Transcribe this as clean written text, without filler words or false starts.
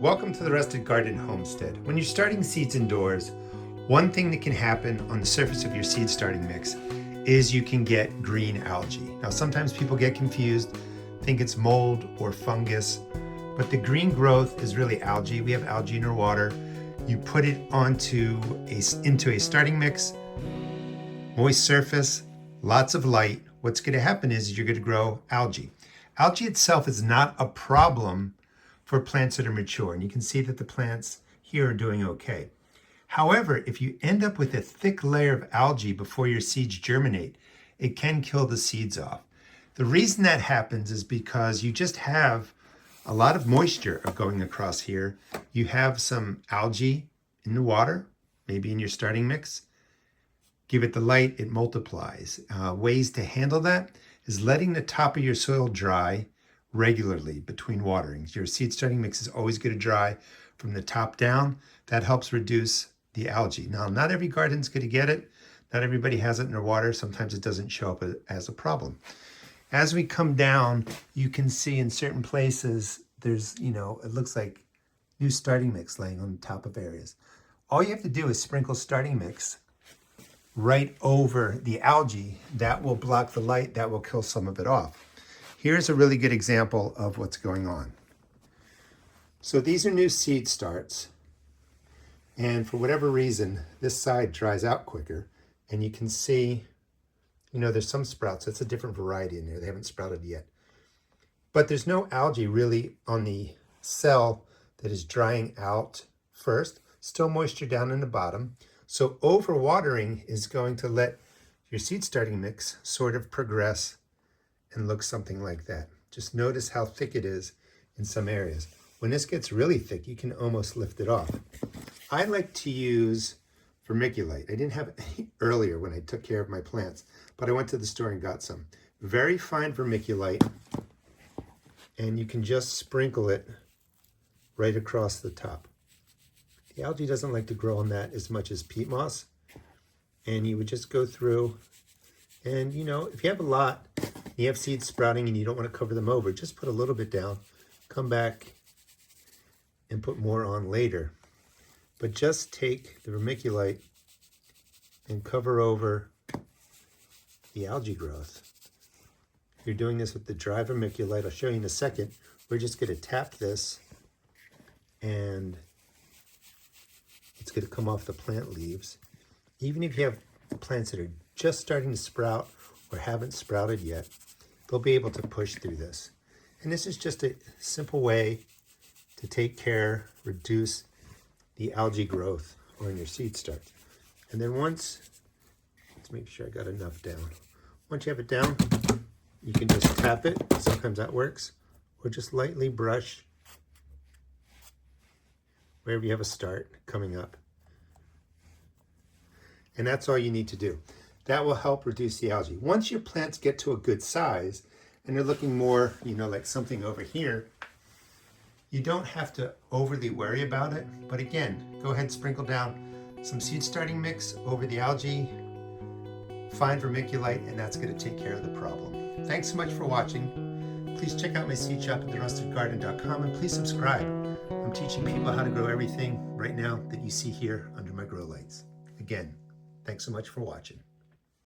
Welcome to the Rusted Garden Homestead. When you're starting seeds indoors, one thing that can happen on the surface of your seed starting mix is you can get green algae. Now sometimes people get confused, think it's mold or fungus, but the green growth is really algae. We have algae in our water. You put it into a starting mix, moist surface, lots of light. What's going to happen is you're going to grow algae. Algae itself is not a problem for plants that are mature, and you can see that the plants here are doing okay. However, if you end up with a thick layer of algae before your seeds germinate, it can kill the seeds off. The reason that happens is because you just have a lot of moisture going across here. You have some algae in the water, maybe in your starting mix. Give it the light, it multiplies. Ways to handle that is letting the top of your soil dry regularly between waterings. Your seed starting mix is always going to dry from the top down. That helps reduce the algae. Now, not every garden's going to get it. Not everybody has it in their water. Sometimes it doesn't show up as a problem. As we come down, you can see in certain places, there's, it looks like new starting mix laying on the top of areas. All you have to do is sprinkle starting mix right over the algae. That will block the light. That will kill some of it off. Here's a really good example of what's going on. So these are new seed starts. And for whatever reason, this side dries out quicker. And you can see, there's some sprouts. That's a different variety in there. They haven't sprouted yet. But there's no algae really on the cell that is drying out first. Still moisture down in the bottom. So overwatering is going to let your seed starting mix sort of progress and look something like that. Just notice how thick it is in some areas. When this gets really thick, you can almost lift it off. I like to use vermiculite. I didn't have any earlier when I took care of my plants, but I went to the store and got some. Very fine vermiculite, and you can just sprinkle it right across the top. The algae doesn't like to grow on that as much as peat moss, and you would just go through, and if you have a lot, you have seeds sprouting and you don't want to cover them over, just put a little bit down, come back and put more on later. But just take the vermiculite and cover over the algae growth. If you're doing this with the dry vermiculite, I'll show you in a second, we're just going to tap this and it's going to come off the plant leaves. Even if you have plants that are just starting to sprout or haven't sprouted yet, they'll be able to push through this. And this is just a simple way to take care, reduce the algae growth on your seed starts. And then let's make sure I got enough down. Once you have it down, you can just tap it. Sometimes that works. Or just lightly brush wherever you have a start coming up. And that's all you need to do. That will help reduce the algae. Once your plants get to a good size and they're looking more, like something over here, you don't have to overly worry about it. But again, go ahead and sprinkle down some seed starting mix over the algae, fine vermiculite, and that's going to take care of the problem. Thanks so much for watching. Please check out my seed shop at therustedgarden.com and please subscribe. I'm teaching people how to grow everything right now that you see here under my grow lights. Again, thanks so much for watching.